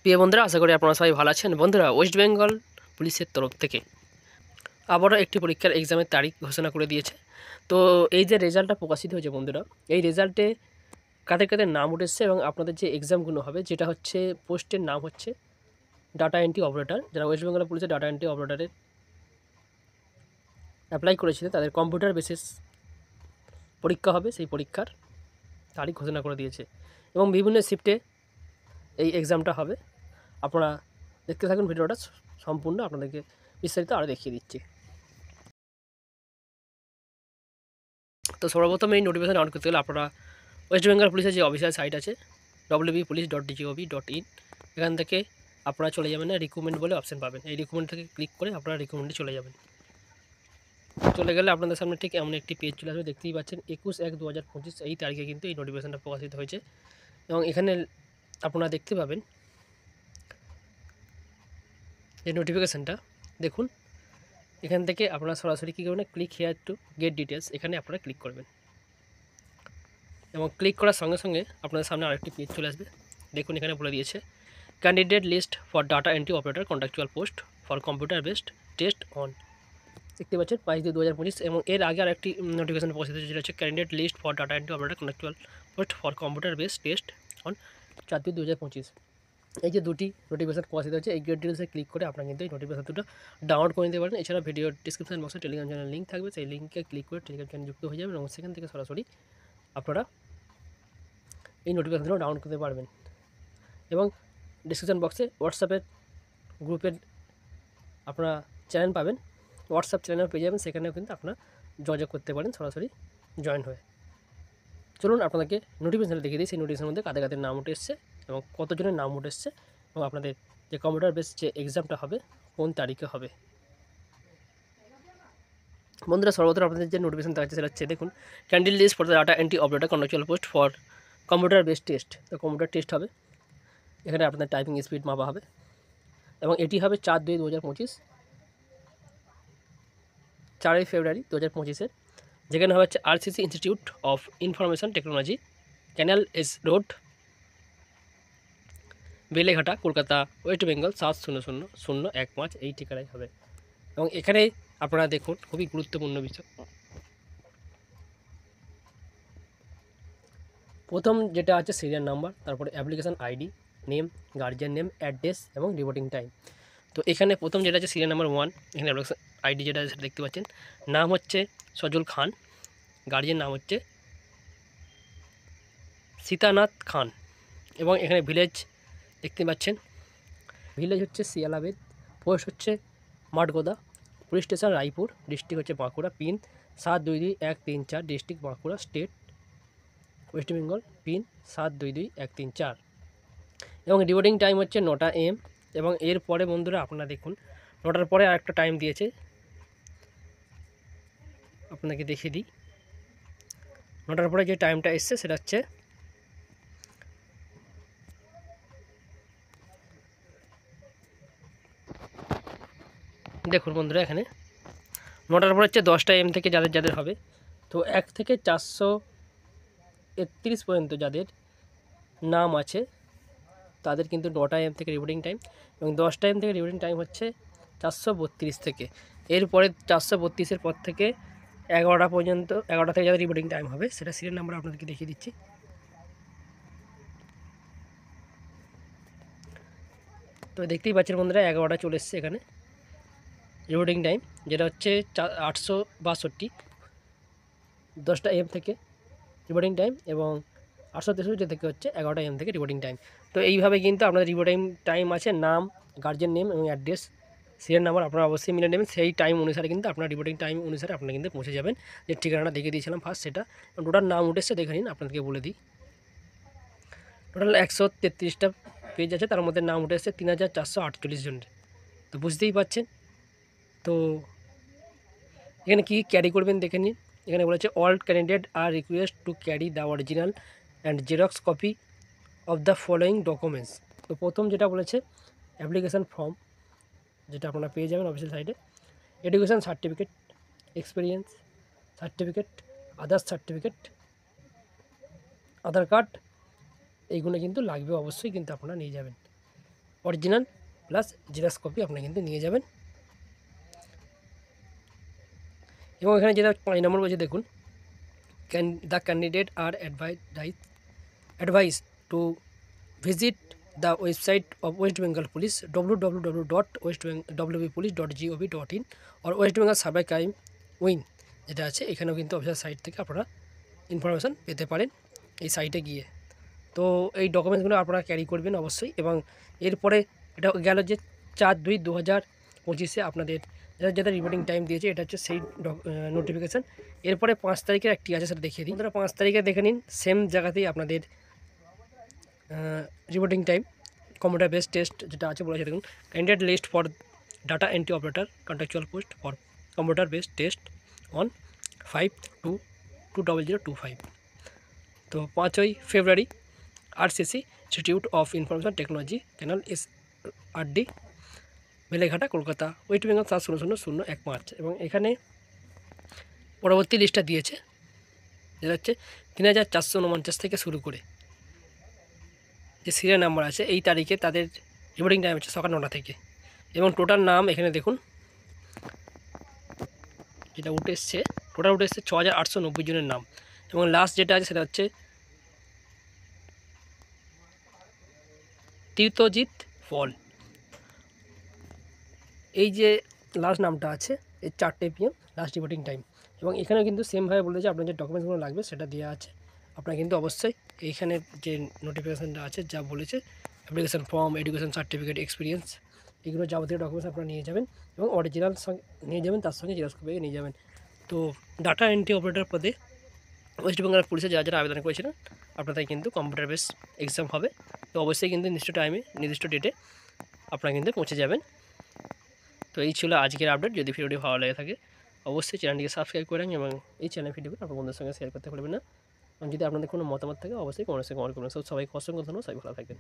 প্রিয় বন্ধুরা, আশা করি আপনারা সবাই ভালো আছেন। বন্ধুরা, ওয়েস্ট বেঙ্গল পুলিশের তরফ থেকে আবারও একটি পরীক্ষার এক্সামের তারিখ ঘোষণা করে দিয়েছে। তো এই যে রেজাল্টটা প্রকাশিত হয়েছে বন্ধুরা, এই রেজাল্টে কাদের কাদের নাম উঠেছে এবং আপনাদের যে এক্সামগুলো হবে, যেটা হচ্ছে পোস্টের নাম হচ্ছে ডাটা এন্ট্রি অপারেটর। যারা ওয়েস্ট বেঙ্গল পুলিশের ডাটা এন্ট্রি অপারেটরের অ্যাপ্লাই করেছিলেন তাদের কম্পিউটার বেসিস পরীক্ষা হবে, সেই পরীক্ষার তারিখ ঘোষণা করে দিয়েছে এবং বিভিন্ন শিফটে এই এক্সামটা হবে। আপনারা দেখতে থাকুন ভিডিওটা সম্পূর্ণ, আপনাদেরকে বিস্তারিত আরও দেখিয়ে দিচ্ছি। তো সর্বপ্রথম এই নোটিফিকেশন ডাউনলোড করতে গেলে আপনারা ওয়েস্ট বেঙ্গল পুলিশের যে অফিসিয়াল সাইট আছে wbpolice.gov.in, এখান থেকে আপনারা চলে যাবেন, রিক্রুটমেন্ট বলে অপশন পাবেন। এই রিক্রুটমেন্ট থেকে ক্লিক করে আপনারা রিক্রুটমেন্টে চলে যাবেন। চলে গেলে আপনাদের সামনে ঠিক এমন একটি পেজ চলে আসবে, দেখতেই পাচ্ছেন 21/1/2025 এই তারিখে কিন্তু এই নোটিফিকেশনটা প্রকাশিত হয়েছে এবং এখানে আপনারা দেখতে পাবেন এই নোটিফিকেশানটা। দেখুন, এখান থেকে আপনারা সরাসরি কী করবেন, click here to get details, এখানে আপনারা ক্লিক করবেন এবং ক্লিক করার সঙ্গে সঙ্গে আপনাদের সামনে আরেকটি পেজ চলে আসবে। দেখুন, এখানে বলে দিয়েছে candidate list for data entry operator contractual post for computer based test on, দেখতে পাচ্ছেন 5/2/2025। এবং এর আগে আর একটি নোটিফিকেশন প্রকাশিত হয়েছে, যেটা হচ্ছে candidate list for data entry operator contractual post for computer based test on 4/2/2025। এই যে দুটি নোটিফিকেশন প্রকাশিত হচ্ছে, এই গেট ডিটেলসে ক্লিক করে আপনারা কিন্তু এই নোটিফিকেশন দুটো ডাউনলোড করে নিতে পারেন। এছাড়া ভিডিও ডিসক্রিপশন বক্সে টেলিগ্রাম চ্যানেল লিঙ্ক থাকবে, সেই লিঙ্কে ক্লিক করে টেলিগ্রাম চ্যানেল যুক্ত হয়ে যাবেন এবং সেখান থেকে সরাসরি আপনারা এই নোটিফিকেশনগুলো ডাউনলোড করতে পারবেন। এবং ডিসক্রিপশন বক্সে হোয়াটসঅ্যাপের গ্রুপের আপনারা চ্যানেল পাবেন, হোয়াটসঅ্যাপ চ্যানেল পেয়ে যাবেন, সেখানেও কিন্তু আপনারা যোগাযোগ করতে পারেন সরাসরি জয়েন হয়ে। চলুন আপনাদেরকে নোটিফিকেশানটা দেখিয়ে দিই, সেই নোটিফিকেশনের মধ্যে কাদের কাদের নাম উঠে এসছে এবং কতজনের নাম উঠে এসছে এবং আপনাদের যে কম্পিউটার বেস যে এক্সামটা হবে কোন তারিখে হবে। বন্ধুরা, সর্বত্র আপনাদের যে নোটিফিকেশন দেখাচ্ছে সেটা হচ্ছে, দেখুন, candidate list for the data entry operator contractual post for computer base test. তো কম্পিউটার টেস্ট হবে, এখানে আপনাদের টাইপিং স্পিড মাপা হবে এবং এটি হবে 4/2/2025, 4 ফেব্রুয়ারি 2025, যেখানে হবে হচ্ছে RCC institute of information technology, canal S road, Beleghata, Kolkata, West Bengal 7000015 এই ঠিকানায় হবে। এবং এখানে আপনারা দেখুন, খুবই গুরুত্বপূর্ণ বিষয়, প্রথম যেটা আছে সিরিয়াল নাম্বার, তারপরে application ID, name, guardian name, address এবং রিপোর্টিং টাইম। তো এখানে প্রথম যেটা আছে সিরিয়াল নাম্বার 1, এখানে অ্যাপ্লিকেশান আইডি যেটা সেটা দেখতে পাচ্ছেন, নাম হচ্ছে সজল খান, গার্জিয়ান নাম হচ্ছে সীতানাথ খান এবং এখানে ভিলেজ দেখতে পাচ্ছেন, ভিলেজ হচ্ছে শিয়ালাবেদ, পোস্ট হচ্ছে মাঠগোদা, পুলিশ স্টেশন রায়পুর, ডিস্ট্রিক্ট হচ্ছে Bankura, pin 722134, district Bankura, state West Bengal, pin 722134 এবং রিপোর্টিং টাইম হচ্ছে 9টা AM। এবং এরপরে বন্ধুরা আপনারা দেখুন, 9টার পরে আরেকটা টাইম দিয়েছে, আপনাকে দেখিয়ে দিই। 9টার পরে যে টাইমটা এসছে সেটা হচ্ছে দেখুন বন্ধুরা, এখানে 9টার পরে হচ্ছে 10টা AM থেকে যাদের যাদের হবে, তো 1 থেকে 431 পর্যন্ত যাদের নাম আছে তাদের কিন্তু 9টা AM থেকে রিপোর্টিং টাইম এবং 10টা AM থেকে রিপোর্টিং টাইম হচ্ছে 432 থেকে। এরপরে 432-এর পর থেকে 11টা পর্যন্ত, 11টা থেকে যাদের রিপোর্টিং টাইম হবে সেটা সিরিয়াল নাম্বার আপনাদেরকে দেখিয়ে দিচ্ছি। তো দেখতেই পাচ্ছেন বন্ধুরা, 11টা চলে এসছে এখানে রিপোর্টিং টাইম, যেটা হচ্ছে 862, 10টা AM থেকে রিপোর্টিং টাইম এবং 863 থেকে হচ্ছে 11টা AM থেকে রিপোর্টিং টাইম। তো এইভাবে কিন্তু আপনাদের রিপোর্টিং টাইম আছে, নাম, গার্জিয়ান নেম এবং অ্যাড্রেস, সিরিয়াল নাম্বার আপনারা অবশ্যই মিলে নেবেন। সেই টাইম অনুসারে কিন্তু আপনার রিপোর্টিং টাইম অনুসারে আপনারা কিন্তু পৌঁছে যাবেন, যে ঠিকানাটা দেখে দিয়েছিলাম ফার্স্ট সেটা। টোটাল নাম উঠেছে দেখে নিন, আপনাদেরকে বলে দিই। টোটাল 133টা পেজ আছে, তার মধ্যে নাম উঠে এসেছে 3448 জনের। তো বুঝতেই পারছেন। তো এখানে কী ক্যারি করবেন দেখে নিন। এখানে বলেছে all candidate are request to carry the original and xerox copy of the following documents. তো প্রথম যেটা বলেছে অ্যাপ্লিকেশান ফর্ম, যেটা আপনারা পেয়ে যাবেন অফিসিয়াল সাইটে, education certificate, experience certificate, others certificate, Aadhaar card, এইগুলো কিন্তু লাগবে অবশ্যই, কিন্তু আপনারা নিয়ে যাবেন। অরিজিনাল প্লাস জেরক্স কপি আপনারা কিন্তু নিয়ে যাবেন। এবং এখানে যেটা 5 নম্বর বলছে দেখুন, the candidate are advice to visit the website of West Bengal police www.westbengalpolice.gov.in or West Bengal cyber crime wing যেটা আছে, এখানেও কিন্তু অফিসিয়াল সাইট থেকে আপনারা ইনফরমেশান পেতে পারেন এই সাইটে গিয়ে। তো এই ডকুমেন্টসগুলো আপনারা ক্যারি করবেন অবশ্যই। এবং এরপরে এটা গেল যে 4/2/2025 আপনাদের যেটা রিপোর্টিং টাইম দিয়েছে, এটা হচ্ছে সেই নোটিফিকেশান। এরপরে 5 তারিখের একটি আছে, সেটা দেখিয়ে দিই। আপনারা 5 তারিখে দেখে নিন, সেম জায়গাতেই আপনাদের reporting time computer base test যেটা আছে বলেছে দেখুন, candidate list for data entry operator contractual post for computer base test on 5/2/2025। তো 5ই ফেব্রুয়ারি RCC institute of information technology, canal SRD, Beleghata, Kolkata, West Bengal 7/00/01 March. এবং এখানে পরবর্তী লিস্টটা দিয়েছে, যেটা হচ্ছে 3449 থেকে শুরু করে যে সিরিয়াল নাম্বার আছে, এই তারিখে তাদের রিপোর্টিং টাইম হচ্ছে সকাল 9টা থেকে। এবং টোটাল নাম এখানে দেখুন যেটা উঠে এসছে, টোটাল উঠে এসছে 6890 জনের নাম। এবং লাস্ট যেটা আছে সেটা হচ্ছে তীর্থজিৎ পল, এই যে লাস্ট নামটা আছে, এই 4টে PM লাস্ট রিপোর্টিং টাইম। এবং এখানেও কিন্তু সেমভাবে বলেছে আপনার যে ডকুমেন্টসগুলো লাগবে সেটা দেওয়া আছে। আপনারা কিন্তু অবশ্যই এইখানে যে নোটিফিকেশানটা আছে যা বলেছে, application form, education certificate, experience, এগুলো যাবতীয় ডকুমেন্টস আপনারা নিয়ে যাবেন এবং অরিজিনাল নিয়ে যাবেন, তার সঙ্গে জেরক্স কপি নিয়ে যাবেন। তো ডাটা এন্ট্রি অপারেটর পদে ওয়েস্ট বেঙ্গল পুলিশে যারা আবেদন করেছিলেন আপনাদের কিন্তু কম্পিউটার বেস এক্সাম হবে। তো অবশ্যই কিন্তু নির্দিষ্ট টাইমে নির্দিষ্ট ডেটে আপনারা কিন্তু পৌঁছে যাবেন। তো এই ছিল আজকের আপডেট। যদি ভিডিওটি ভালো লেগে থাকে অবশ্যই চ্যানেলটিকে সাবস্ক্রাইব করেন এবং এই চ্যানেল ভিডিওগুলো আপনার বন্ধুদের সঙ্গে শেয়ার করতে ভুলবেন না। এবং যদি আপনাদের কোনো মতামত থাকে অবশ্যই কমেন্টে কমেন্ট করবেন। সবাইকে অসংখ্য ধন্যবাদ, সবাই ভালো থাকবেন।